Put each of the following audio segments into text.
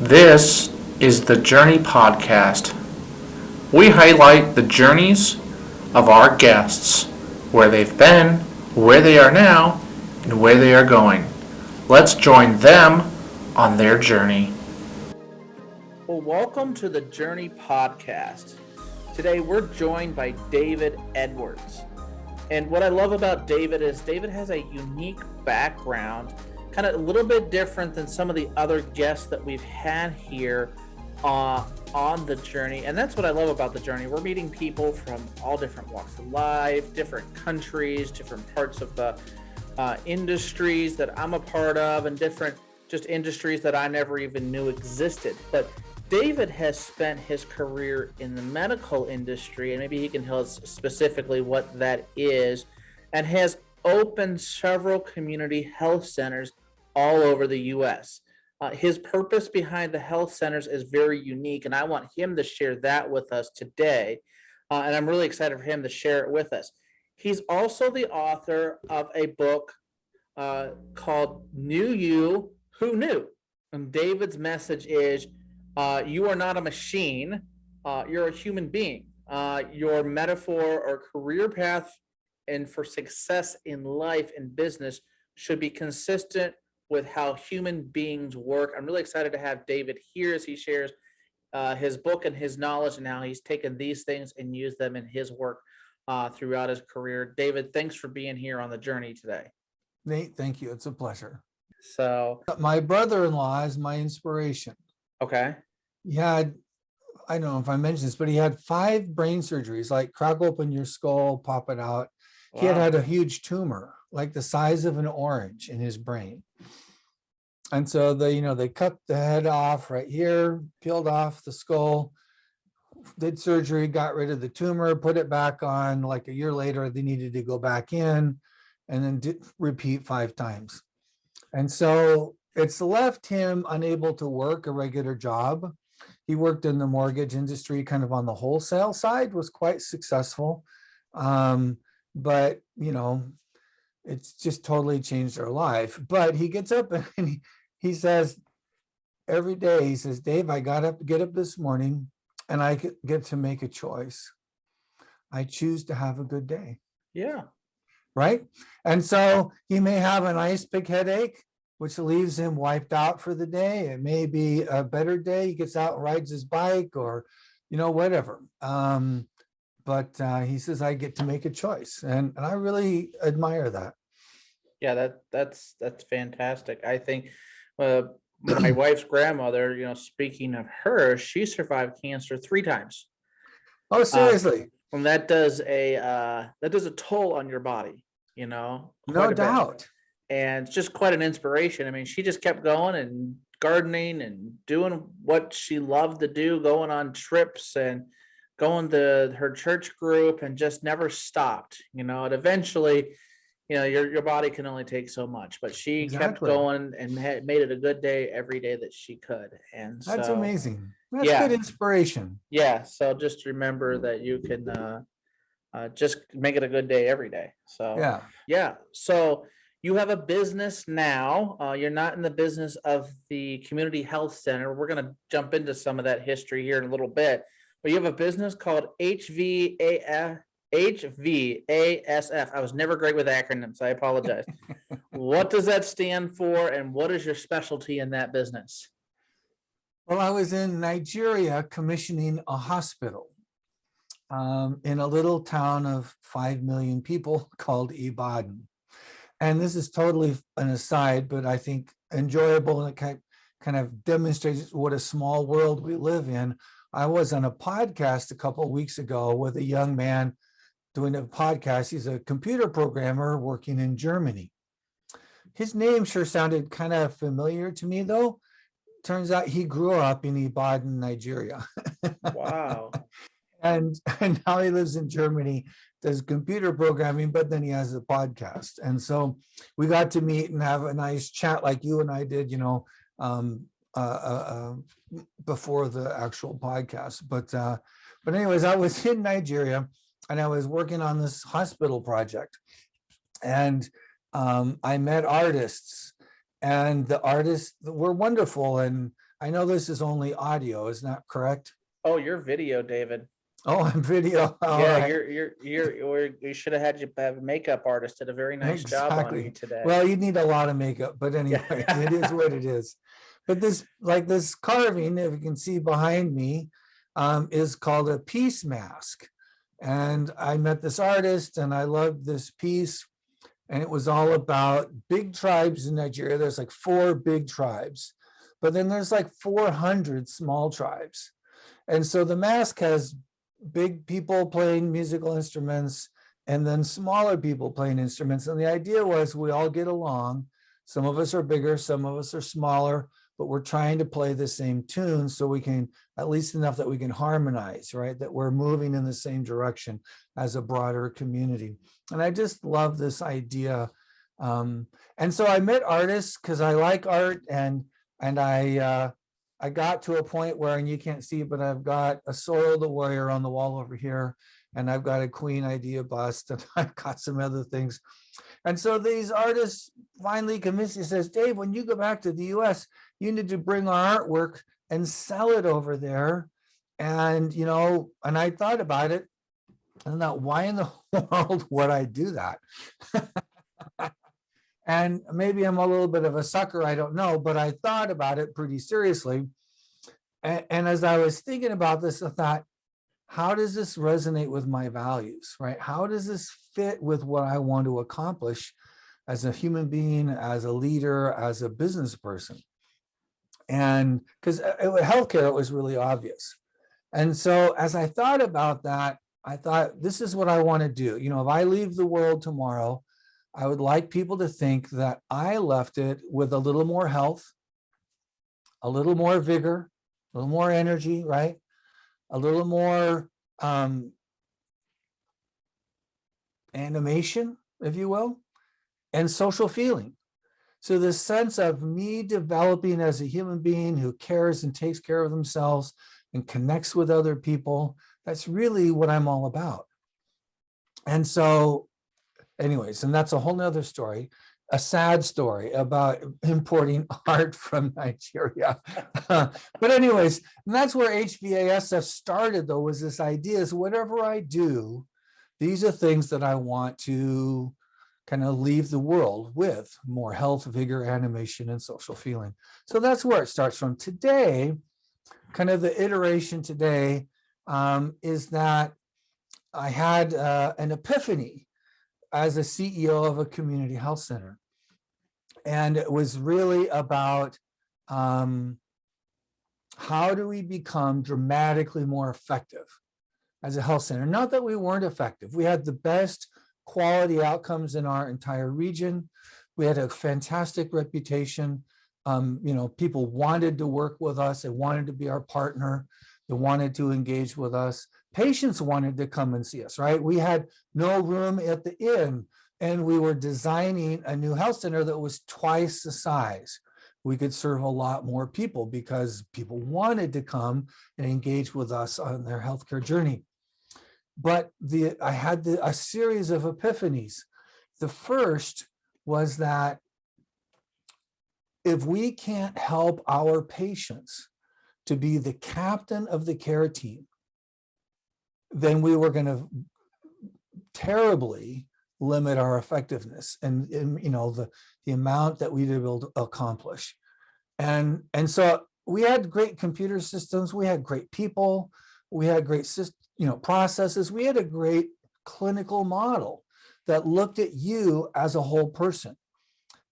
This is the Journey Podcast. We highlight the journeys of our guests, where they've been, where they are now, and where they are going. Let's join them on their journey. Well, welcome to the Journey Podcast. Today we're joined by David Edwards. And what I love about David is David has a unique background, kind of a little bit different than some of the other guests that we've had here on the journey. And that's what I love about the journey. We're meeting people from all different walks of life, different countries, different parts of the industries that I'm a part of, and different just industries that I never even knew existed. But David has spent his career in the medical industry, and maybe he can tell us specifically what that is, and has opened several community health centers all over the U.S. His purpose behind the health centers is very unique, and I want him to share that with us today. And I'm really excited for him to share it with us. He's also the author of a book called Knew You, Who Knew? And David's message is, you are not a machine, you're a human being. Your metaphor or career path and for success in life and business should be consistent with how human beings work. I'm really excited to have David here as he shares his book and his knowledge, and how he's taken these things and used them in his work throughout his career. David, thanks for being here on the journey today. Nate, thank you. It's a pleasure. So, my brother-in-law is my inspiration. okay. He had, I don't know if I mentioned this, but he had 5 brain surgeries, like crack open your skull, pop it out. He had a huge tumor, like the size of an orange, in his brain. And so they cut the head off right here, peeled off the skull, did surgery, got rid of the tumor, put it back on. Like a year later, they needed to go back in and then repeat 5 times. And so it's left him unable to work a regular job. He worked in the mortgage industry, kind of on the wholesale side, was quite successful. But, it's just totally changed our life. But he gets up and he says, every day, he says, Dave, I get up this morning and I get to make a choice. I choose to have a good day. Yeah. Right. And so he may have a nice big headache, which leaves him wiped out for the day. It may be a better day. He gets out and rides his bike, or, whatever. But he says, I get to make a choice. And I really admire that. Yeah, that's fantastic. I think my wife's grandmother, speaking of her, she survived cancer 3 times. Oh, seriously? And that does a toll on your body, No doubt. And it's just quite an inspiration. I mean, she just kept going and gardening and doing what she loved to do, going on trips and going to her church group, and just never stopped. And eventually, your body can only take so much, but she kept going and made it a good day every day that she could. And that's amazing. That's good inspiration. Yeah. So just remember that you can just make it a good day every day. So yeah. So you have a business now. You're not in the business of the community health center. We're going to jump into some of that history here in a little bit. But you have a business called HVASF. I was never great with acronyms. I apologize. What does that stand for, and what is your specialty in that business? Well, I was in Nigeria commissioning a hospital in a little town of 5 million people called Ibadan. And this is totally an aside, but I think enjoyable, and it kind of demonstrates what a small world we live in. I was on a podcast a couple of weeks ago with a young man doing a podcast. He's a computer programmer working in Germany. His name sure sounded kind of familiar to me, though. Turns out he grew up in Ibadan, Nigeria. Wow. And now he lives in Germany, does computer programming, but then he has a podcast. And so we got to meet and have a nice chat like you and I did, before the actual podcast. But anyways, I was in Nigeria and I was working on this hospital project, and I met artists, and the artists were wonderful. And I know this is only audio, is that correct? Oh, you're video, David. Oh, I'm video. All Yeah, right. we should have had you have a makeup artist did a very nice job on you Exactly. today. Well, you need a lot of makeup, but anyways, it is what it is. But this carving, if you can see behind me, is called a peace mask. And I met this artist and I loved this piece. And it was all about big tribes in Nigeria. There's like 4 big tribes, but then there's like 400 small tribes. And so the mask has big people playing musical instruments and then smaller people playing instruments. And the idea was we all get along. Some of us are bigger, some of us are smaller, but we're trying to play the same tune so we can, at least enough that we can harmonize, right? That we're moving in the same direction as a broader community. And I just love this idea. And so I met artists because I like art, and I got to a point where, and you can't see, but I've got a Sorrow the Warrior on the wall over here, and I've got a Queen Idea bust, and I've got some other things. And so these artists finally convinced me, says, Dave, when you go back to the US, you need to bring our artwork and sell it over there. And, and I thought about it, and thought, why in the world would I do that? And maybe I'm a little bit of a sucker, I don't know, but I thought about it pretty seriously. And as I was thinking about this, I thought, how does this resonate with my values, right? How does this fit with what I want to accomplish as a human being, as a leader, as a business person? And because healthcare, it was really obvious. And so as I thought about that, I thought, this is what I want to do. If I leave the world tomorrow, I would like people to think that I left it with a little more health, a little more vigor, a little more energy, right? A little more animation, if you will, and social feeling. So the sense of me developing as a human being who cares and takes care of themselves and connects with other people, that's really what I'm all about. And so anyways, and that's a whole nother story, a sad story about importing art from Nigeria. But anyways, and that's where HVASF started, though, was this idea is whatever I do, these are things that I want to kind of leave the world with: more health, vigor, animation, and social feeling. So that's where it starts from. Today, kind of the iteration today is that I had an epiphany as a CEO of a community health center. And it was really about how do we become dramatically more effective as a health center? Not that we weren't effective. We had the best quality outcomes in our entire region. We had a fantastic reputation. People wanted to work with us. They wanted to be our partner. They wanted to engage with us. Patients wanted to come and see us, right? We had no room at the inn, and we were designing a new health center that was twice the size. We could serve a lot more people because people wanted to come and engage with us on their healthcare journey. But I had a series of epiphanies. The first was that if we can't help our patients to be the captain of the care team, then we were going to terribly limit our effectiveness and the amount that we'd be able to accomplish. And so we had great computer systems, we had great people, we had great processes, we had a great clinical model that looked at you as a whole person.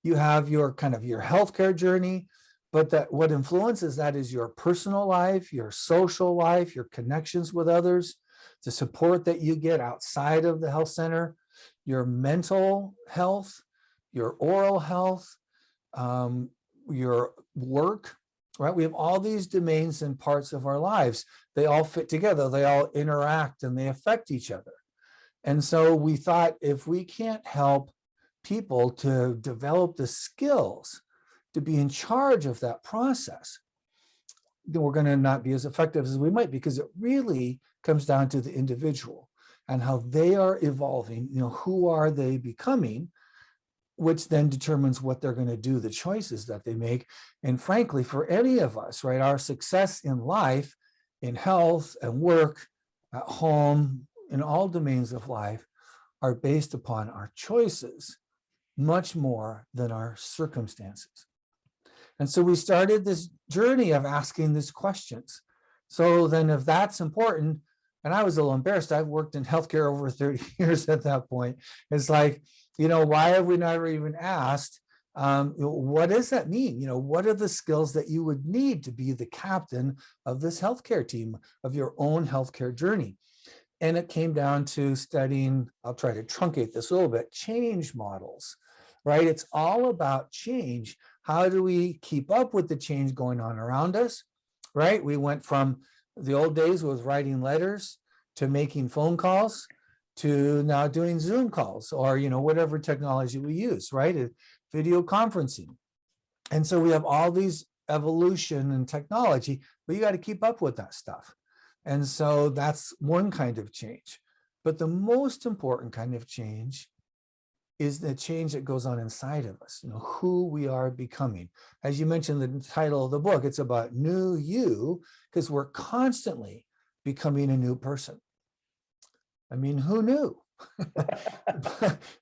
You have your kind of your healthcare journey, but that what influences that is your personal life, your social life, your connections with others, the support that you get outside of the health center, your mental health, your oral health, your work, right? We have all these domains and parts of our lives. They all fit together, they all interact, and they affect each other. And so we thought, if we can't help people to develop the skills to be in charge of that process, then we're going to not be as effective as we might, because it really comes down to the individual and how they are evolving. Who are they becoming which then determines what they're going to do, the choices that they make. And frankly, for any of us, right, our success in life, in health and work, at home, in all domains of life, are based upon our choices much more than our circumstances. And so we started this journey of asking these questions. So then if that's important, and I was a little embarrassed, I've worked in healthcare over 30 years at that point. It's like, why have we never even asked, what does that mean? What are the skills that you would need to be the captain of this healthcare team, of your own healthcare journey? And it came down to studying, I'll try to truncate this a little bit, change models, right? It's all about change. How do we keep up with the change going on around us, right? We went from the old days with writing letters to making phone calls to now doing Zoom calls or, whatever technology we use, right? Video conferencing. And so we have all these evolution and technology, but you got to keep up with that stuff. And so that's one kind of change. But the most important kind of change is the change that goes on inside of us, who we are becoming. As you mentioned, the title of the book, it's about new you, because we're constantly becoming a new person. I mean, who knew?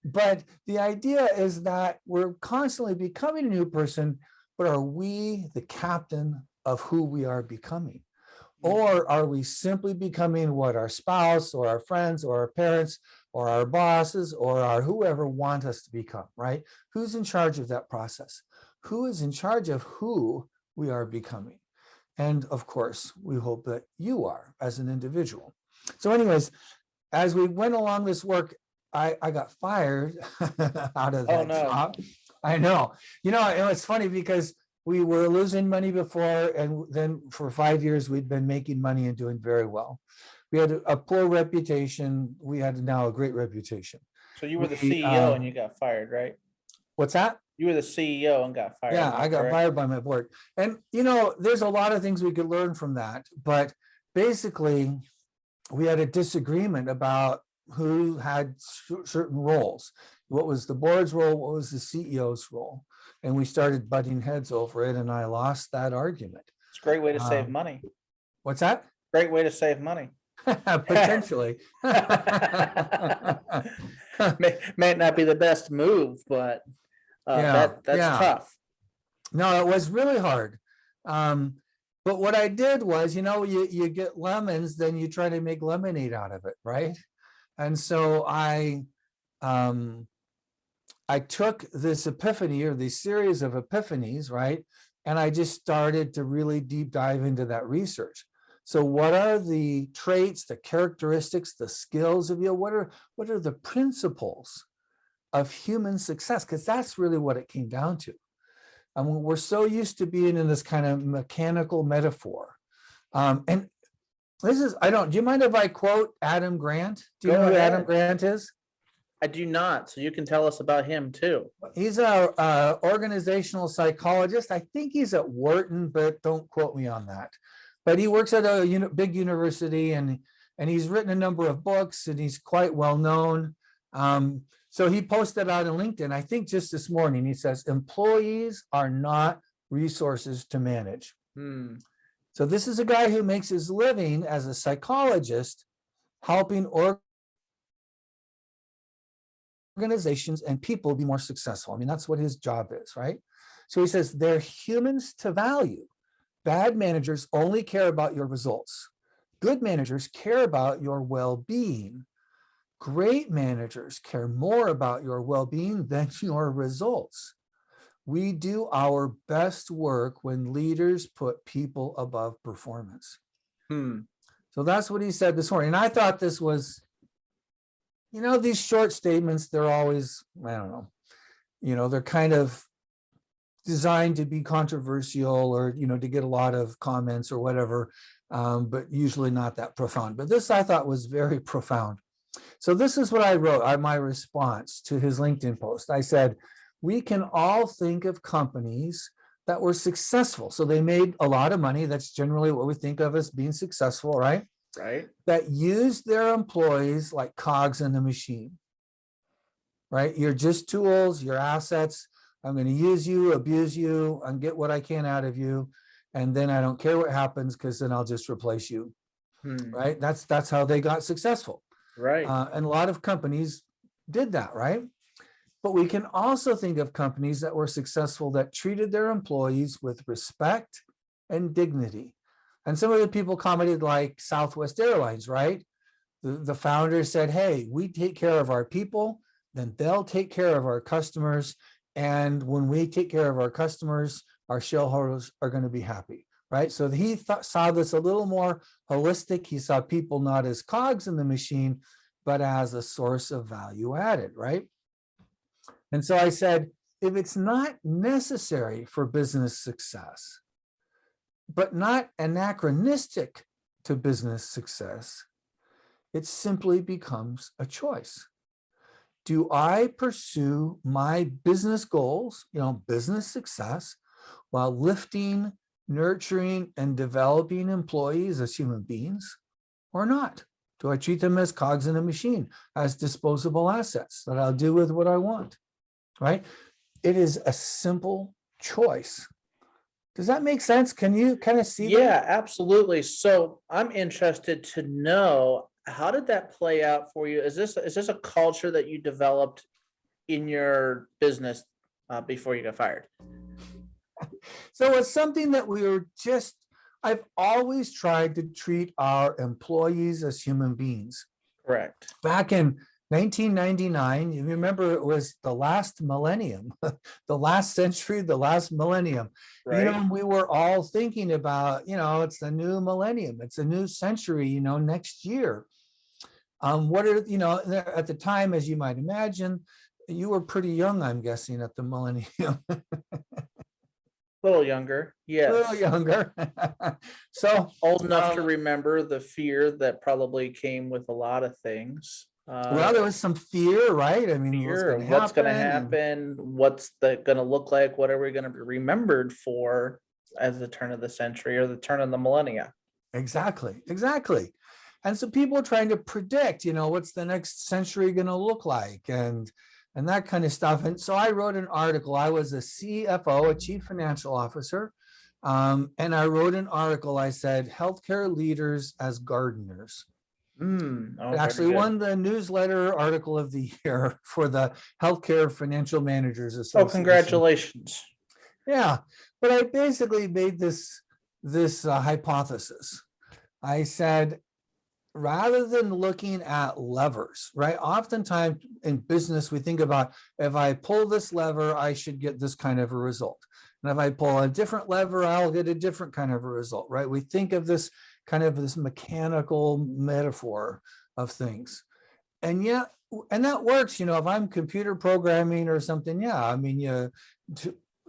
But the idea is that we're constantly becoming a new person, but are we the captain of who we are becoming? Or are we simply becoming what our spouse or our friends or our parents or our bosses or our whoever want us to become, right? Who's in charge of that process? Who is in charge of who we are becoming? And of course, we hope that you are as an individual. So anyways, as we went along this work, I got fired out of that job. I know. It's funny because we were losing money before, and then for 5 years, we'd been making money and doing very well. We had a poor reputation. We had now a great reputation. So you were the CEO and you got fired, right? What's that? You were the CEO and got fired. Yeah, I got fired by my board. And, there's a lot of things we could learn from that. But basically, we had a disagreement about who had certain roles. What was the board's role? What was the CEO's role? And we started butting heads over it, and I lost that argument. It's a great way to save money. What's that? Great way to save money. Potentially. May not be the best move, but that's tough. No, it was really hard. But what I did was, you get lemons, then you try to make lemonade out of it, right? And so I took this epiphany or these series of epiphanies, right? And I just started to really deep dive into that research. So what are the traits, the characteristics, the skills of you? What are the principles of human success? Because that's really what it came down to. I mean, we're so used to being in this kind of mechanical metaphor. And this is, do you mind if I quote Adam Grant? Do you know who Adam Grant is? I do not. So you can tell us about him too. He's a organizational psychologist. I think he's at Wharton, but don't quote me on that. But he works at a big university, and he's written a number of books, and he's quite well known. So he posted out on LinkedIn, I think just this morning, he says, employees are not resources to manage. So this is a guy who makes his living as a psychologist, helping organizations and people be more successful. I mean, that's what his job is, right? So he says, they're humans to value. Bad managers only care about your results. Good managers care about your well-being. Great managers care more about your well-being than your results. We do our best work when leaders put people above performance. So that's what he said this morning. And I thought this was, these short statements, they're always, I don't know, they're kind of designed to be controversial or, to get a lot of comments or whatever, but usually not that profound. But this I thought was very profound. So this is what I wrote, my response to his LinkedIn post. I said, we can all think of companies that were successful. So they made a lot of money. That's generally what we think of as being successful, right? Right. That used their employees like cogs in a machine. right? You're just tools, you're assets. I'm going to use you, abuse you, and get what I can out of you. And then I don't care what happens because then I'll just replace you, right? That's how they got successful. Right. And a lot of companies did that, right? But we can also think of companies that were successful that treated their employees with respect and dignity. And some of the people commented like Southwest Airlines, right? The founder said, hey, we take care of our people, then they'll take care of our customers. And when we take care of our customers, our shareholders are going to be happy, right? So he saw this a little more holistic. He saw people not as cogs in the machine, but as a source of value added, right? And so I said, if it's not necessary for business success, but not anachronistic to business success, it simply becomes a choice. Do I pursue my business goals, business success, while lifting, nurturing, and developing employees as human beings, or not? Do I treat them as cogs in a machine, as disposable assets that I'll do with what I want, right? It is a simple choice. Does that make sense? Can you kind of see that? Yeah, absolutely. So I'm interested to know, how did that play out for you? Is this a culture that you developed in your business before you got fired? So it's something that I've always tried to treat our employees as human beings. Correct. Back in 1999, you remember it was the last millennium, the last century, the last millennium. Right. We were all thinking about, it's the new millennium, it's a new century, next year. At the time, as you might imagine, you were pretty young, I'm guessing, at the millennium. A little younger. Yes. A little younger. So old enough to remember the fear that probably came with a lot of things. Well, there was some fear, right? I mean, Fear of what's going to happen, what's going to look like, what are we going to be remembered for as the turn of the century or the turn of the millennia? Exactly. And so people are trying to predict, what's the next century going to look like, and that kind of stuff. And so I wrote an article. I was a CFO, a chief financial officer, and I wrote an article. I said, healthcare leaders as gardeners. It actually won the newsletter article of the year for the Healthcare Financial Managers Association. Oh, congratulations. Yeah, but I basically made this hypothesis. I said, rather than looking at levers, right? Oftentimes in business, we think about, if I pull this lever, I should get this kind of a result. And if I pull a different lever, I'll get a different kind of a result, right? We think of this kind of this mechanical metaphor of things. And that works, if I'm computer programming or something,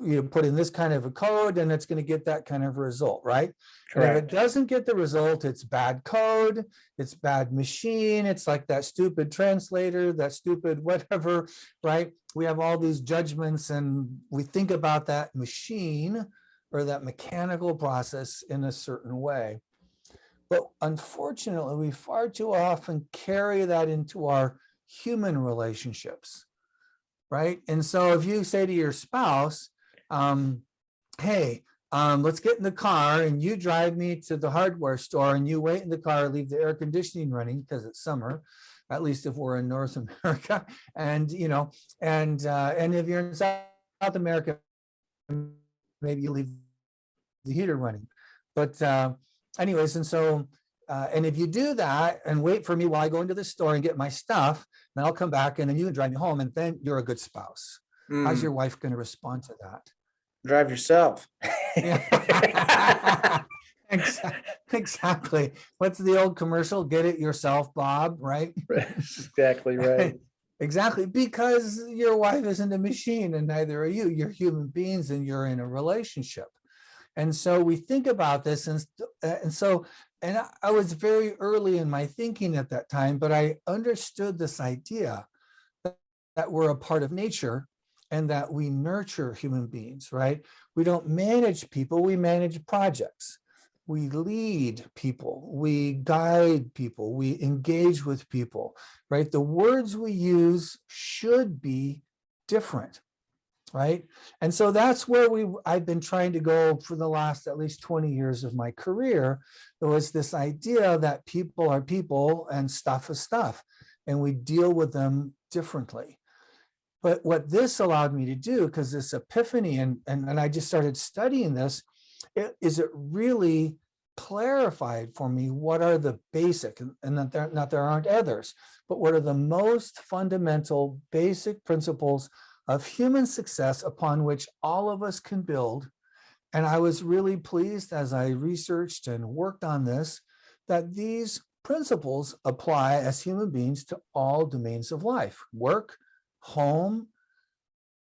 you put in this kind of a code and it's going to get that kind of result, right? If it doesn't get the result, it's bad code, it's bad machine, it's like that stupid translator, that stupid whatever, right? We have all these judgments and we think about that machine or that mechanical process in a certain way. But unfortunately, we far too often carry that into our human relationships, right? And so if you say to your spouse, hey, let's get in the car and you drive me to the hardware store and you wait in the car, leave the air conditioning running because it's summer, at least if we're in North America. And, and if you're in South America, maybe you leave the heater running. But anyways, and so, and if you do that and wait for me while I go into the store and get my stuff, then I'll come back and then you can drive me home and then you're a good spouse. How's your wife going to respond to that? Drive yourself. Exactly. What's the old commercial? Get it yourself, Bob, right? Exactly right. Exactly, because your wife isn't a machine and neither are you. You're human beings and you're in a relationship. And so we think about this, and I was very early in my thinking at that time, but I understood this idea that we're a part of nature and that we nurture human beings, right? We don't manage people, we manage projects. we lead people, we guide people, we engage with people, right? The words we use should be different, right? And so that's where I've been trying to go for the last at least 20 years of my career. There was this idea that people are people and stuff is stuff, and we deal with them differently. But what this allowed me to do, because this epiphany, and I just started studying this, it really clarified for me what are the basic, and that there aren't others, but what are the most fundamental basic principles of human success upon which all of us can build. And I was really pleased as I researched and worked on this, that these principles apply as human beings to all domains of life: work, home,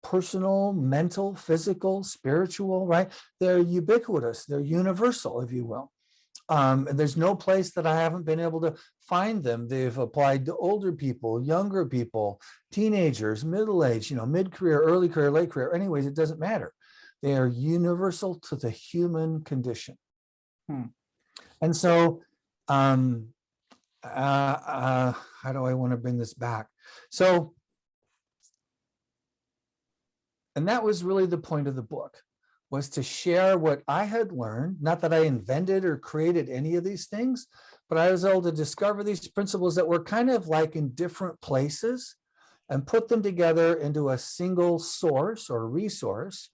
personal, mental, physical, spiritual, right? They're ubiquitous, they're universal, if you will. And there's no place that I haven't been able to find them. They've applied to older people, younger people, teenagers, middle-aged, mid-career, early career, late career. Anyways, it doesn't matter. They are universal to the human condition. And so, how do I want to bring this back? So, and that was really the point of the book, was to share what I had learned. Not that I invented or created any of these things, but I was able to discover these principles that were kind of like in different places and put them together into a single source or resource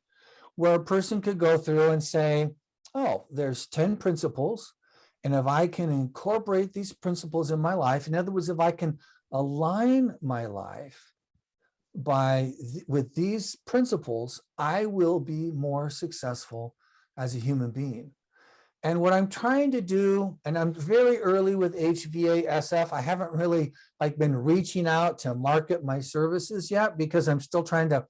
where a person could go through and say, oh, there's 10 principles. And if I can incorporate these principles in my life, in other words, if I can align my life with these principles, I will be more successful as a human being. And what I'm trying to do, and I'm very early with HVASF, I haven't really been reaching out to market my services yet, because I'm still trying to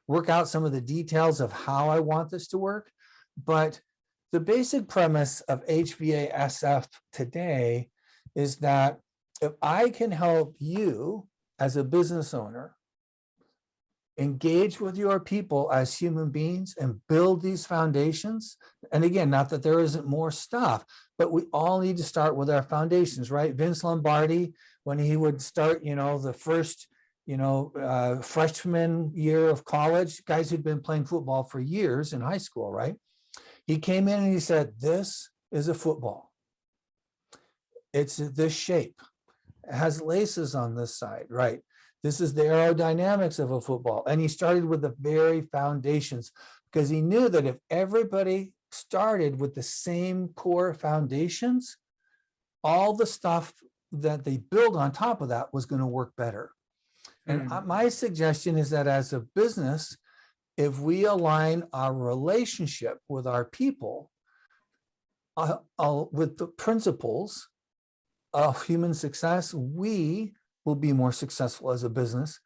work out some of the details of how I want this to work. But the basic premise of HVASF today is that if I can help you as a business owner engage with your people as human beings and build these foundations. And again, not that there isn't more stuff, but we all need to start with our foundations, right? Vince Lombardi, when he would start, the first, freshman year of college, guys who'd been playing football for years in high school, right? He came in and he said, this is a football. It's this shape. It has laces on this side, right? This is the aerodynamics of a football. And he started with the very foundations, because he knew that if everybody started with the same core foundations, all the stuff that they build on top of that was going to work better. And my suggestion is that as a business, if we align our relationship with our people with the principles of human success, we will be more successful as a business.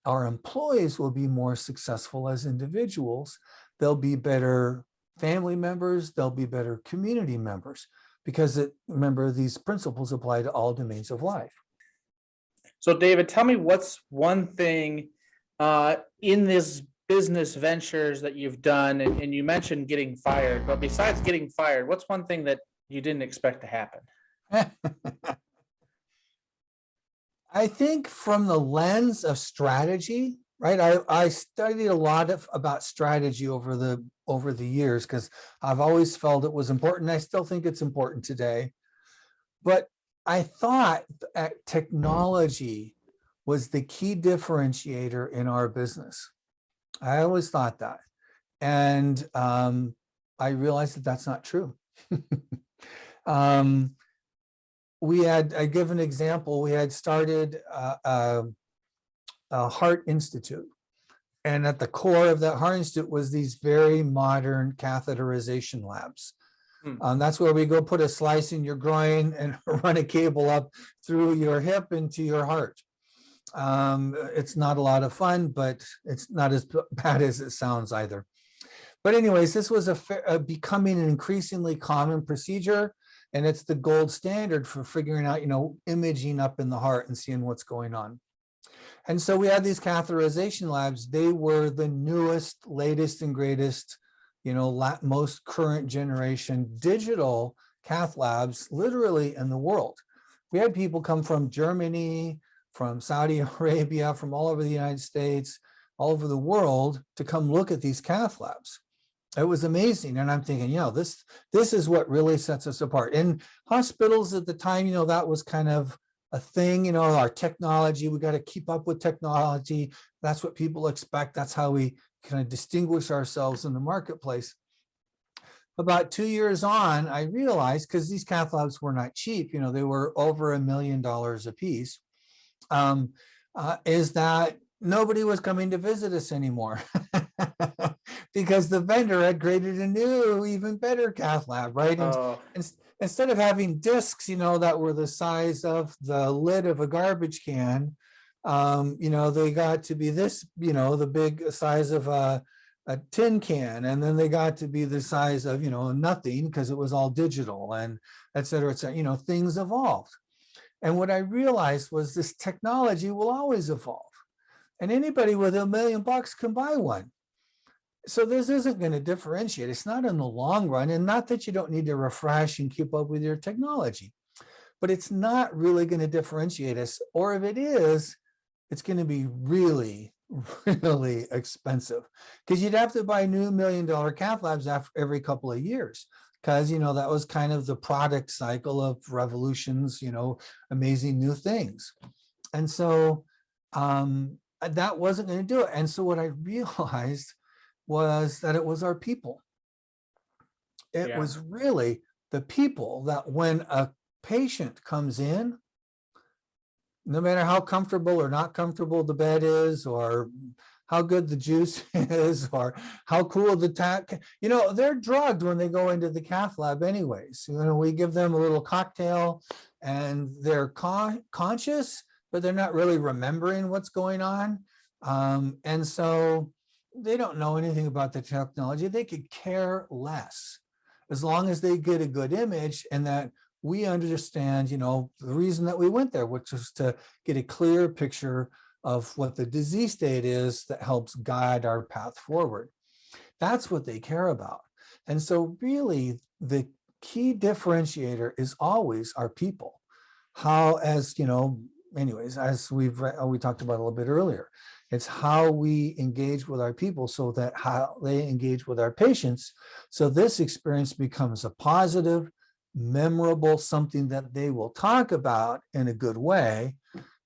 Our employees will be more successful as individuals. They'll be better family members. They'll be better community members, because remember, these principles apply to all domains of life. So David, tell me, what's one thing in this business ventures that you've done, and you mentioned getting fired, but besides getting fired, what's one thing that you didn't expect to happen? I think from the lens of strategy, right? I studied a lot about strategy over the years, because I've always felt it was important. I still think it's important today. But I thought that technology was the key differentiator in our business. I always thought that. And I realized that that's not true. I give an example. We had started a heart institute. And at the core of that heart institute was these very modern catheterization labs. That's where we go put a slice in your groin and run a cable up through your hip into your heart. It's not a lot of fun, but it's not as bad as it sounds either. But anyways, this was becoming an increasingly common procedure, and it's the gold standard for figuring out, imaging up in the heart and seeing what's going on. And so we had these catheterization labs. They were the newest, latest and greatest, most current generation digital cath labs literally in the world. We had people come from Germany, from Saudi Arabia, from all over the United States, all over the world to come look at these cath labs. It was amazing. And I'm thinking, this is what really sets us apart. In hospitals at the time, that was kind of a thing, our technology, we got to keep up with technology. That's what people expect. That's how we kind of distinguish ourselves in the marketplace. About 2 years on, I realized, because these cath labs were not cheap, they were over $1 million a piece, is that nobody was coming to visit us anymore because the vendor had created a new, even better cath lab, right? And instead of having discs, that were the size of the lid of a garbage can, they got to be this, the big size of a tin can, and then they got to be the size of, nothing, because it was all digital, and et cetera, things evolved. And what I realized was this technology will always evolve. And anybody with $1 million can buy one. So this isn't going to differentiate. It's not in the long run. And not that you don't need to refresh and keep up with your technology, but it's not really going to differentiate us. Or if it is, it's going to be really, really expensive, because you'd have to buy new $1 million cath labs after every couple of years. Because, that was kind of the product cycle of revolutions, amazing new things. And so that wasn't going to do it. And so what I realized was that it was our people. It was really the people that when a patient comes in, no matter how comfortable or not comfortable the bed is, or how good the juice is, or how cool the tack, they're drugged when they go into the cath lab anyways. We give them a little cocktail and they're conscious, but they're not really remembering what's going on. And so they don't know anything about the technology. They could care less, as long as they get a good image and that we understand, the reason that we went there, which was to get a clear picture of what the disease state is that helps guide our path forward. That's what they care about. And so really the key differentiator is always our people. How, as as we talked about a little bit earlier, it's how we engage with our people, so that how they engage with our patients. So this experience becomes a positive, memorable, something that they will talk about in a good way,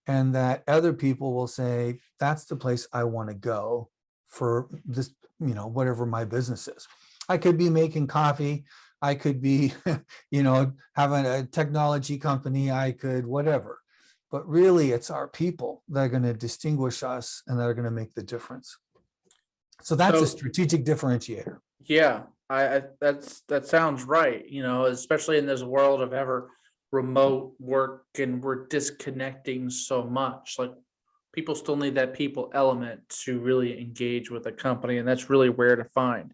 and that other people will say, that's the place I want to go for this, whatever my business is. I could be making coffee. I could be, having a technology company. I could, whatever. But really, it's our people that are going to distinguish us and that are going to make the difference. So that's a strategic differentiator. Yeah, that sounds right. Especially in this world of ever remote work, and we're disconnecting so much. Like, people still need that people element to really engage with a company, and that's really rare to find.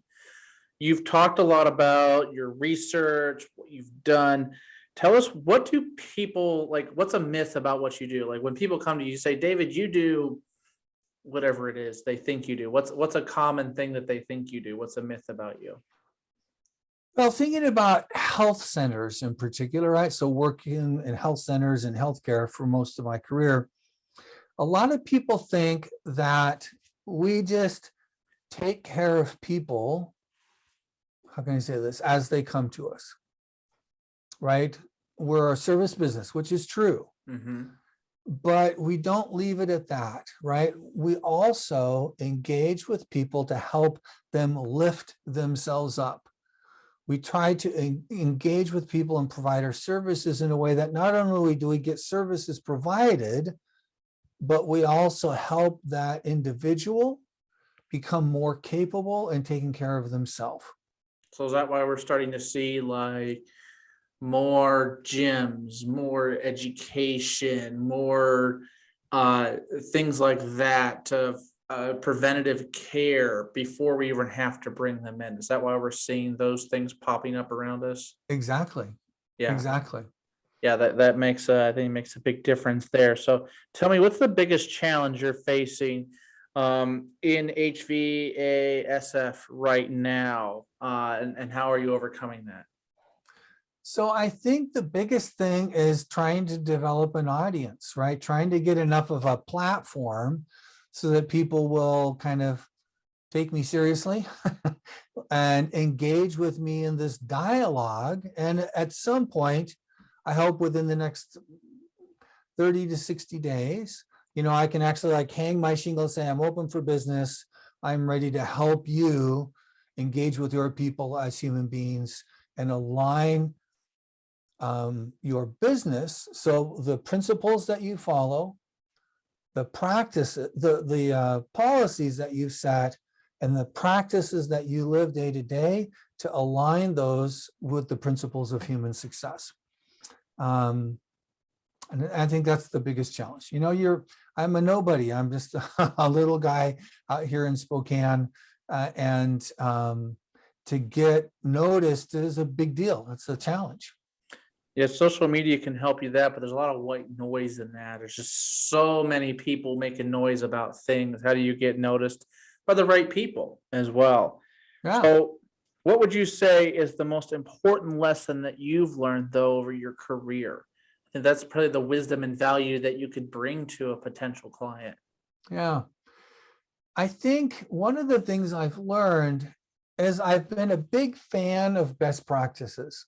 You've talked a lot about your research, what you've done. Tell us, what do people like? What's a myth about what you do? Like, when people come to you, say, David, you do whatever it is they think you do. What's a common thing that they think you do? What's a myth about you? Well, thinking about health centers in particular, right? So working in health centers and healthcare for most of my career, a lot of people think that we just take care of people, how can I say this, as they come to us, right? We're a service business, which is true. Mm-hmm. But we don't leave it at that, right? We also engage with people to help them lift themselves up. We try to engage with people and provide our services in a way that not only do we get services provided, but we also help that individual become more capable and taking care of themselves. So is that why we're starting to see like more gyms, more education, more things like that of preventative care before we even have to bring them in? Is that why we're seeing those things popping up around us? Exactly. Yeah. Exactly. Yeah, that makes I think it makes a big difference there. So tell me, what's the biggest challenge you're facing in HVASF right now, and how are you overcoming that? So I think the biggest thing is trying to develop an audience, right? Trying to get enough of a platform so that people will kind of take me seriously and engage with me in this dialogue. And at some point, I hope within the next 30 to 60 days, I can actually like hang my shingle and say, I'm open for business. I'm ready to help you engage with your people as human beings and align your business. So the principles that you follow, the practice, the policies that you've set, and the practices that you live day to day to align those with the principles of human success. And I think that's the biggest challenge. I'm a nobody. I'm just a little guy out here in Spokane, and to get noticed is a big deal. It's a challenge. Yeah, social media can help you that, but there's a lot of white noise in that. There's just so many people making noise about things. How do you get noticed by the right people as well? Yeah. So what would you say is the most important lesson that you've learned though over your career? I think that's probably the wisdom and value that you could bring to a potential client. Yeah. I think one of the things I've learned is I've been a big fan of best practices,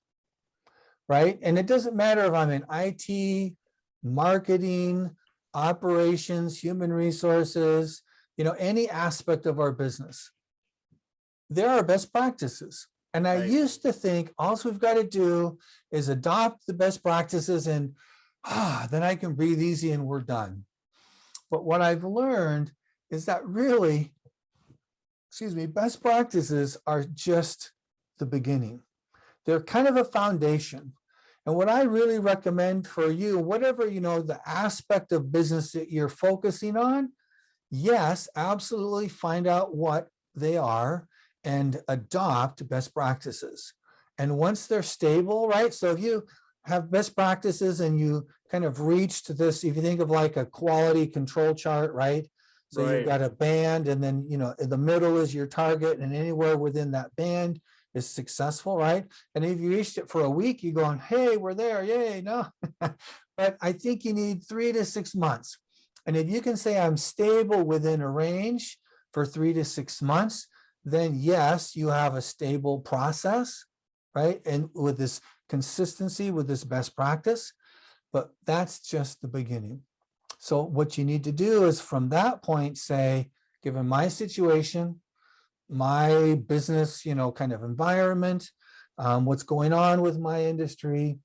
right? And it doesn't matter if I'm in IT, marketing, operations, human resources, any aspect of our business. There are best practices. And I Right. used to think all we've got to do is adopt the best practices and then I can breathe easy and we're done. But what I've learned is that really, best practices are just the beginning. They're kind of a foundation. And what I really recommend for you, whatever, the aspect of business that you're focusing on, yes, absolutely find out what they are and adopt best practices. And once they're stable, right? So if you have best practices and you kind of reached this, if you think of like a quality control chart, right? So you've Right. got a band and then, in the middle is your target and anywhere within that band is successful, right? And if you reached it for a week, you're going, hey, we're there, yay, no. But I think you need 3 to 6 months. And if you can say I'm stable within a range for 3 to 6 months, then yes, you have a stable process, right? And with this consistency, with this best practice, but that's just the beginning. So what you need to do is from that point say, given my situation, my business, kind of environment, what's going on with my industry,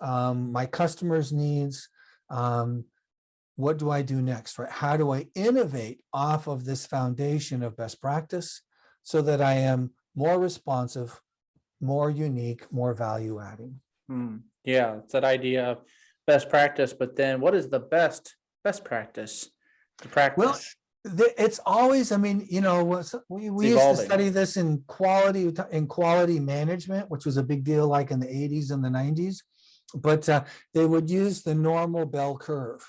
my customers' needs, what do I do next, right? How do I innovate off of this foundation of best practice so that I am more responsive, more unique, more value adding? Yeah, it's that idea of best practice, but then what is the best practice to practice? Well, it's always, we used to study this in quality management, which was a big deal like in the 80s and the 90s, but they would use the normal bell curve.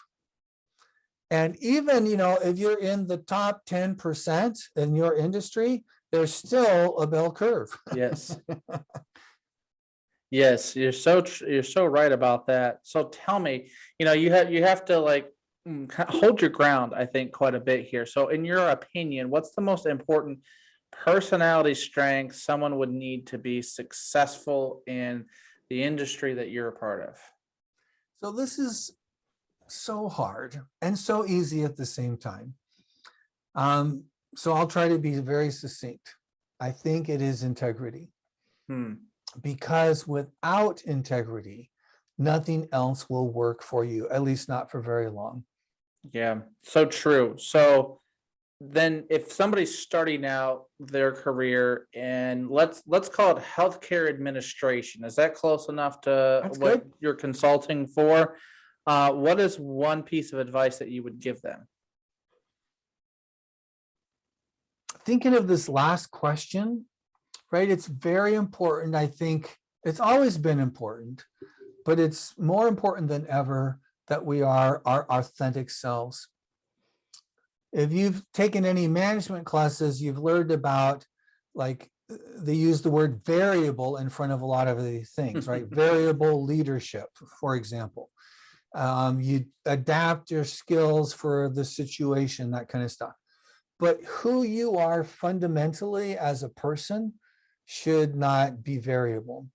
And even, if you're in the top 10% in your industry, there's still a bell curve. Yes. Yes, you're so right about that. So tell me, you have to like hold your ground, I think, quite a bit here. So in your opinion, what's the most important personality strength someone would need to be successful in the industry that you're a part of? So this is so hard and so easy at the same time. So I'll try to be very succinct. I think it is integrity. Because without integrity, nothing else will work for you, at least not for very long. Yeah, so true. So then if somebody's starting out their career and let's call it healthcare administration, is that close enough to That's what good. you're consulting for? What is one piece of advice that you would give them? Thinking of this last question, right? It's very important. I think it's always been important, but it's more important than ever that we are our authentic selves. If you've taken any management classes, you've learned about like they use the word variable in front of a lot of these things, right? Variable leadership, for example. You adapt your skills for the situation, that kind of stuff. But who you are fundamentally as a person should not be variable.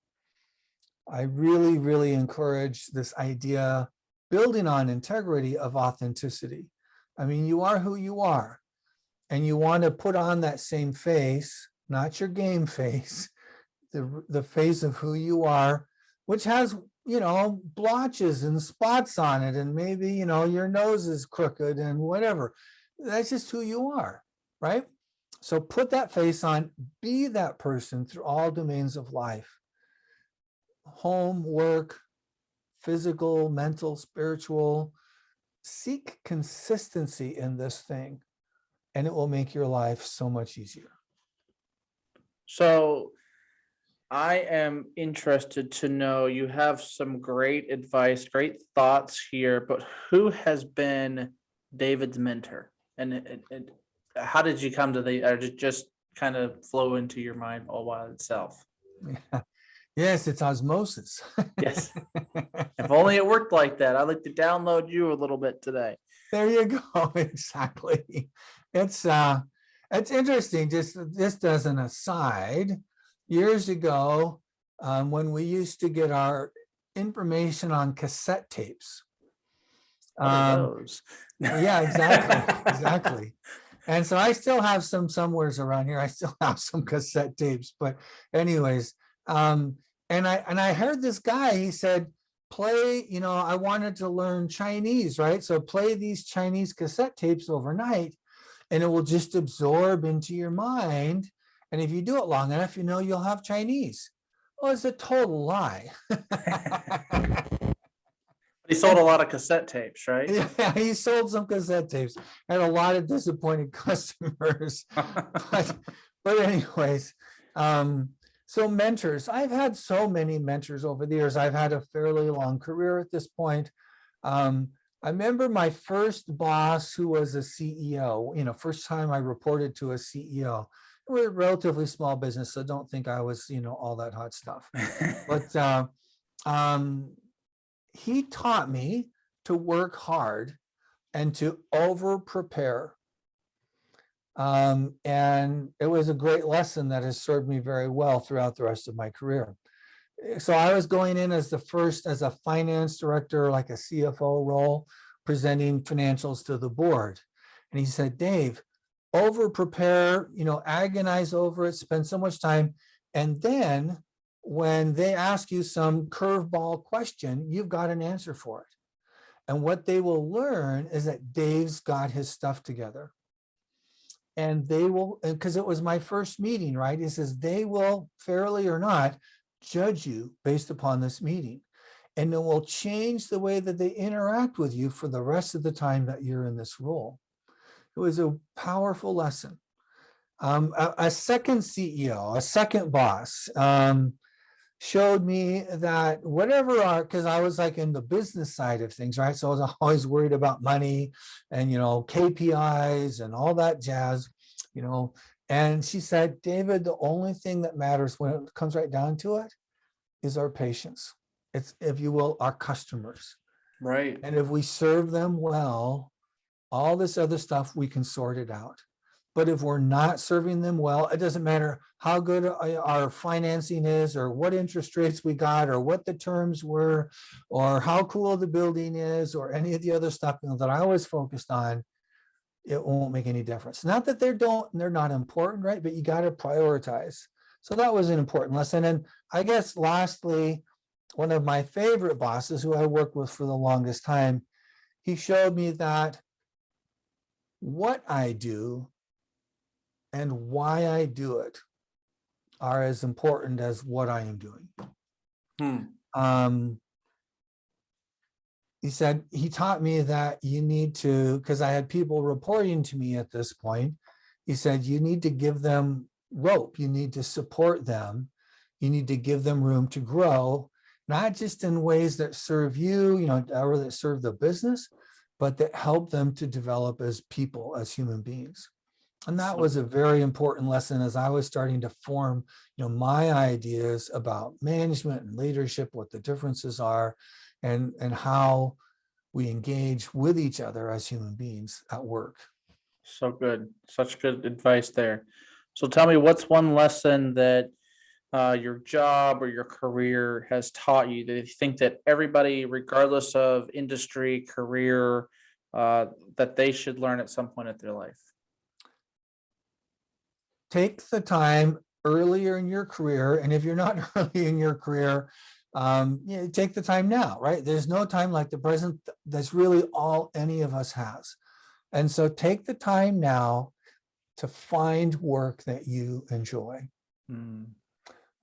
I really, really encourage this idea, building on integrity, of authenticity. I mean, you are who you are, and you want to put on that same face, not your game face, the face of who you are, which has, blotches and spots on it, and maybe, your nose is crooked and whatever. That's just who you are, right? So put that face on, be that person through all domains of life. Home, work, physical, mental, spiritual. Seek consistency in this thing, and it will make your life so much easier. So I am interested to know, you have some great advice, great thoughts here, but who has been David's mentor? And how did you come to or did it just kind of flow into your mind all by itself? Yeah. Yes, it's osmosis. Yes. If only it worked like that. I'd like to download you a little bit today. There you go. Exactly. It's interesting. Just as an aside, years ago, when we used to get our information on cassette tapes. What are those? Yeah, exactly. And so I still have some somewheres around here. I still have some cassette tapes. But anyways, and I heard this guy, he said, play, I wanted to learn Chinese, right? So play these Chinese cassette tapes overnight, and it will just absorb into your mind. And if you do it long enough, you'll have Chinese. Well, it's a total lie. He sold a lot of cassette tapes, right? Yeah, he sold some cassette tapes. Had a lot of disappointed customers. but anyways, so mentors. I've had so many mentors over the years. I've had a fairly long career at this point. I remember my first boss, who was a CEO, first time I reported to a CEO. It was a relatively small business, so don't think I was, all that hot stuff. But he taught me to work hard and to over prepare. And it was a great lesson that has served me very well throughout the rest of my career. So I was going in as a finance director, like a CFO role, presenting financials to the board. And he said, Dave, over prepare, agonize over it, spend so much time. And then when they ask you some curveball question, you've got an answer for it. And what they will learn is that Dave's got his stuff together. And they will, because it was my first meeting, right? He says, they will, fairly or not, judge you based upon this meeting. And it will change the way that they interact with you for the rest of the time that you're in this role. It was a powerful lesson. A second CEO, a second boss, showed me that whatever because I was like in the business side of things, right? So I was always worried about money and, KPIs and all that jazz, and she said, David, the only thing that matters when it comes right down to it is our patients. It's, if you will, our customers. Right. And if we serve them well, all this other stuff, we can sort it out. But if we're not serving them well, it doesn't matter how good our financing is, or what interest rates we got, or what the terms were, or how cool the building is, or any of the other stuff that I was focused on. It won't make any difference. Not that they're not important, right? But you got to prioritize. So that was an important lesson. And I guess lastly, one of my favorite bosses, who I worked with for the longest time, he showed me that what I do and why I do it are as important as what I am doing. He said, he taught me that you need to, because I had people reporting to me at this point, he said, you need to give them rope, you need to support them, you need to give them room to grow, not just in ways that serve you, or that serve the business, but that help them to develop as people, as human beings. And that So was a very important lesson as I was starting to form, my ideas about management and leadership, what the differences are, and how we engage with each other as human beings at work. so good. Such good advice there. So tell me, what's one lesson that your job or your career has taught you that you think that everybody, regardless of industry, career, that they should learn at some point in their life? Take the time earlier in your career, and if you're not early in your career, take the time now, right? There's no time like the present. That's really all any of us has. And so take the time now to find work that you enjoy. Mm,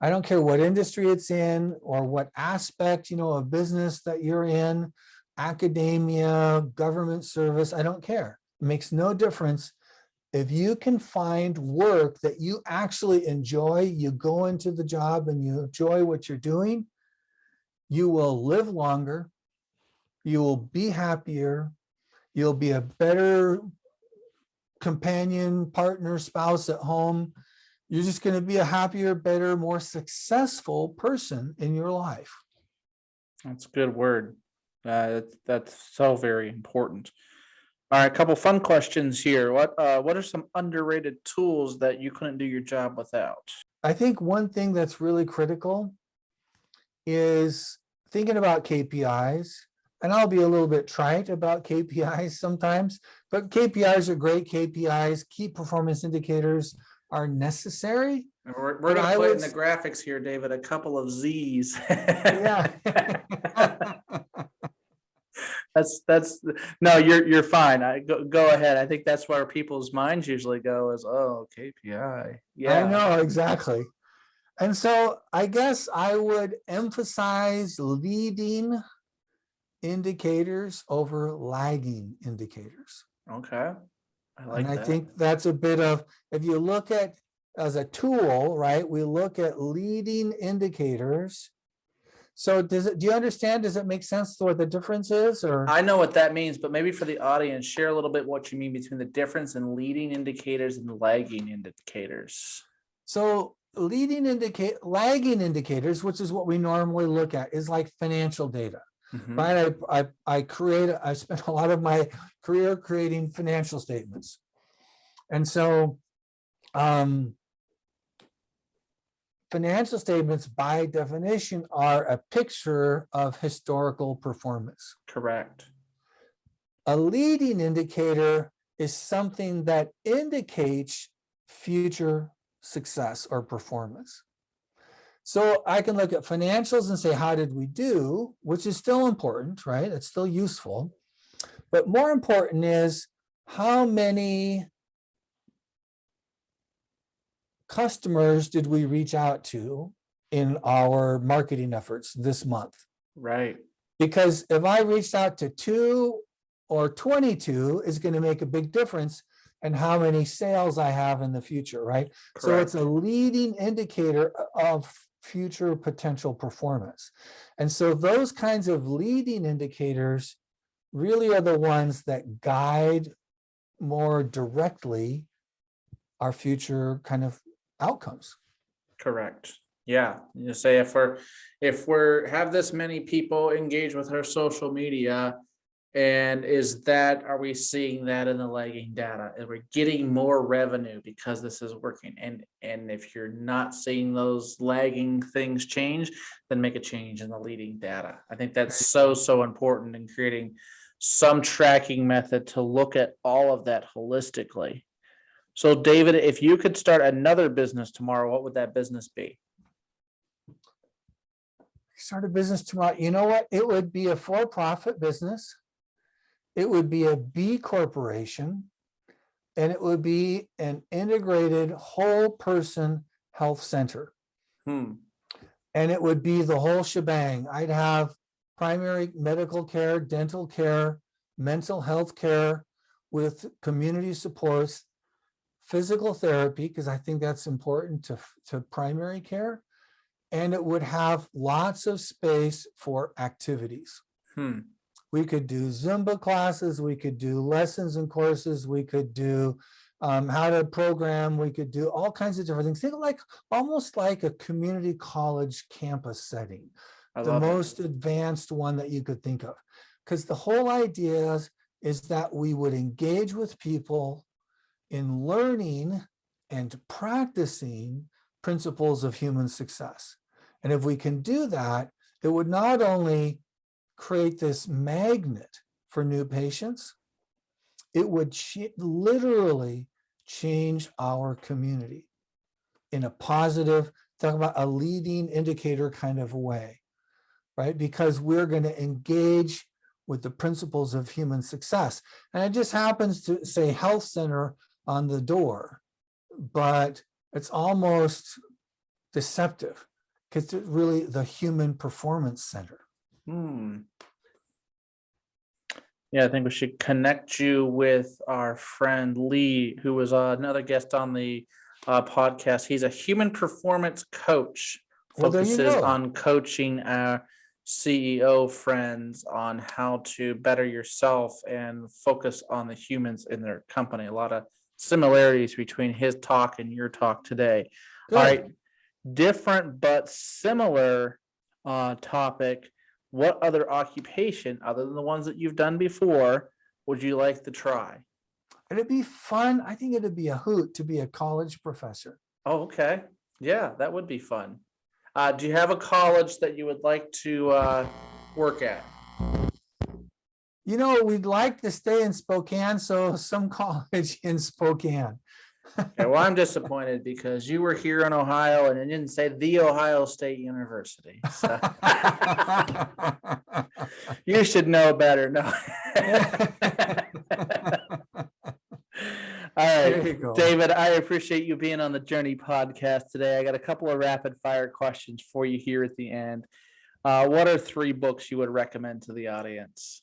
I don't care what industry it's in or what aspect, of business that you're in, academia, government service, I don't care. It makes no difference. If you can find work that you actually enjoy, you go into the job and you enjoy what you're doing, you will live longer, you will be happier, you'll be a better companion, partner, spouse at home. You're just going to be a happier, better, more successful person in your life. that's a good word. That's so very important. All right, a couple fun questions here. What are some underrated tools that you couldn't do your job without? I think one thing that's really critical is thinking about KPIs. And I'll be a little bit trite about KPIs sometimes, but KPIs are great. KPIs, key performance indicators, are necessary. We're But gonna I put in would the graphics here, David, a couple of Z's. Yeah. That's no, you're fine. Go ahead. I think that's where people's minds usually go is, oh, KPI. I Yeah. know, exactly. And so I guess I would emphasize leading indicators over lagging indicators. Okay. I And like I that. think that's a bit of, if you look at as a tool, right, we look at leading indicators. So do you understand? Does it make sense to what the difference is? Or I know what that means, but maybe for the audience, share a little bit what you mean between the difference in leading indicators and lagging indicators. so lagging indicators, which is what we normally look at, is like financial data. Mhm. Right. I spent a lot of my career creating financial statements. And so financial statements by definition are a picture of historical performance. Correct. A leading indicator is something that indicates future success or performance. So I can look at financials and say, how did we do? Which is still important, right? It's still useful. But more important is how many customers did we reach out to in our marketing efforts this month? Right. Because if I reached out to 2 or 22 is going to make a big difference in how many sales I have in the future, right? Correct. So it's a leading indicator of future potential performance. And so those kinds of leading indicators really are the ones that guide more directly our future kind of outcomes. Correct. Yeah. You say if we're have this many people engage with our social media, and are we seeing that in the lagging data? Are we getting more revenue because this is working? And if you're not seeing those lagging things change, then make a change in the leading data. I think that's so important in creating some tracking method to look at all of that holistically. So David, if you could start another business tomorrow, what would that business be? Start a business tomorrow. You know what? It would be a for-profit business. It would be a B corporation, and it would be an integrated whole person health center. And it would be the whole shebang. I'd have primary medical care, dental care, mental health care with community supports, physical therapy, because I think that's important to primary care. And it would have lots of space for activities. We could do Zumba classes, we could do lessons and courses, we could do how to program. We could do all kinds of different things. Think like almost like a community college campus setting, I the love it. most advanced one that you could think of. Because the whole idea is that we would engage with people in learning and practicing principles of human success. And if we can do that, it would not only create this magnet for new patients, it would literally change our community in a positive, talk about a leading indicator kind of way, right? Because we're going to engage with the principles of human success. And it just happens to say health center on the door, but it's almost deceptive because it's really the human performance center. Yeah, I think we should connect you with our friend Lee, who was another guest on the podcast. He's a human performance coach, Well, there you focuses go. on coaching our CEO friends on how to better yourself and focus on the humans in their company. A lot of similarities between his talk and your talk today. Good. All right, different but similar topic. What other occupation, other than the ones that you've done before, would you like to try? It'd be fun. I think it'd be a hoot to be a college professor. Oh, okay. Yeah, that would be fun. Do you have a college that you would like to work at? You know, we'd like to stay in Spokane, so some college in Spokane. Okay, well, I'm disappointed because you were here in Ohio and it didn't say the Ohio State University. So. You should know better. No. All There right, you go. David, I appreciate you being on the Journey podcast today. I got a couple of rapid fire questions for you here at the end. What are 3 books you would recommend to the audience?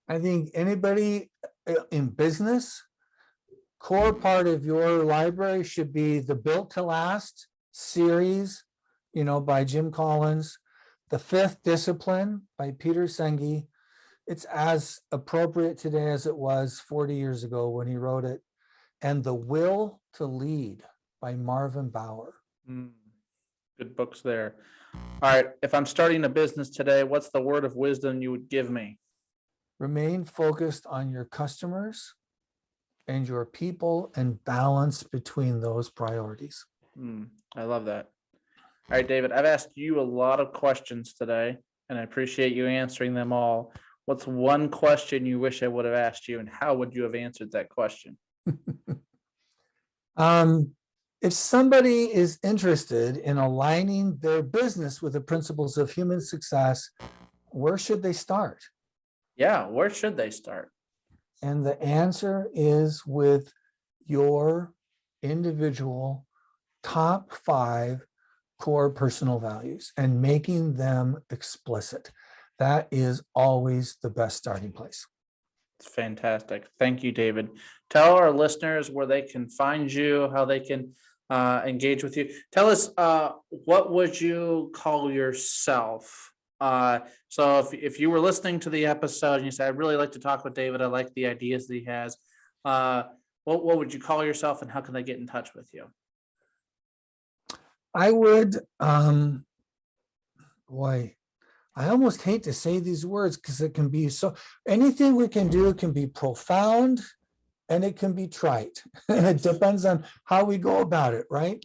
I think anybody in business, core part of your library should be the Built to Last series, by Jim Collins, The Fifth Discipline by Peter Senge. It's as appropriate today as it was 40 years ago when he wrote it. And The Will to Lead by Marvin Bauer. Good books there. All right, if I'm starting a business today, what's the word of wisdom you would give me? Remain focused on your customers and your people and balance between those priorities. I love that. All right, David, I've asked you a lot of questions today, and I appreciate you answering them all. What's one question you wish I would have asked you, and how would you have answered that question? If somebody is interested in aligning their business with the principles of human success, where should they start? Yeah, where should they start? And the answer is with your individual top 5 core personal values and making them explicit. That is always the best starting place. It's fantastic. Thank you, David. Tell our listeners where they can find you, how they can engage with you. Tell us, what would you call yourself? So if you were listening to the episode and you said, I'd really like to talk with David, I like the ideas that he has, what would you call yourself and how can they get in touch with you? I would, I almost hate to say these words because it can be so, anything we can do can be profound and it can be trite. It depends on how we go about it, right?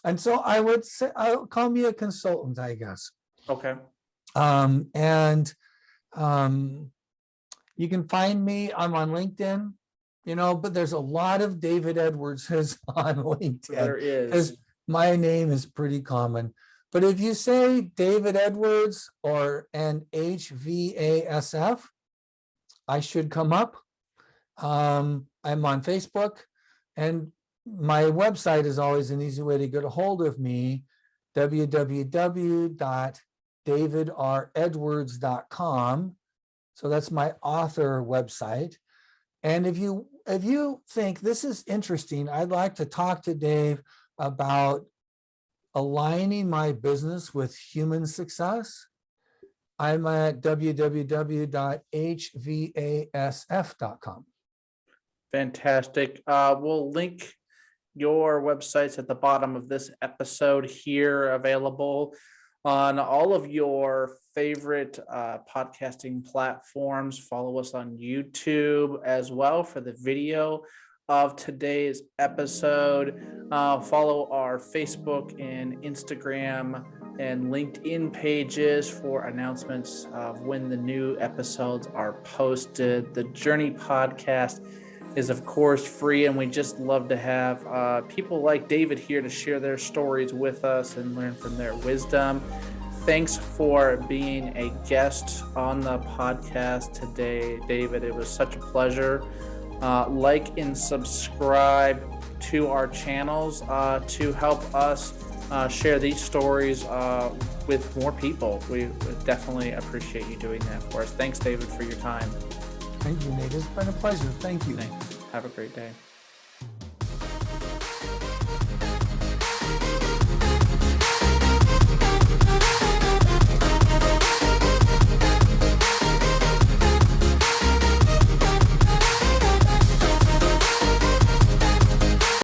And so I would say, call me a consultant, I guess. Okay. You can find me, I'm on LinkedIn, but there's a lot of David Edwardses on LinkedIn. There is. Because my name is pretty common. But if you say David Edwards or an HVASF, I should come up. I'm on Facebook, and my website is always an easy way to get a hold of me, www.davidredwards.com. So that's my author website. And if you think this is interesting, I'd like to talk to Dave about aligning my business with human success, I'm at www.hvasf.com. Fantastic. We'll link your websites at the bottom of this episode here, available on all of your favorite podcasting platforms. Follow us on YouTube as well for the video of today's episode. Follow our Facebook and Instagram and LinkedIn pages for announcements of when the new episodes are posted. The Journey podcast is of course free, and we just love to have people like David here to share their stories with us and learn from their wisdom. Thanks for being a guest on the podcast today, David. It was such a pleasure. Like and subscribe to our channels to help us share these stories with more people. We would definitely appreciate you doing that for us. Thanks, David, for your time. Thank you, Nate. It's been a pleasure. Thank you. Thanks. Have a great day.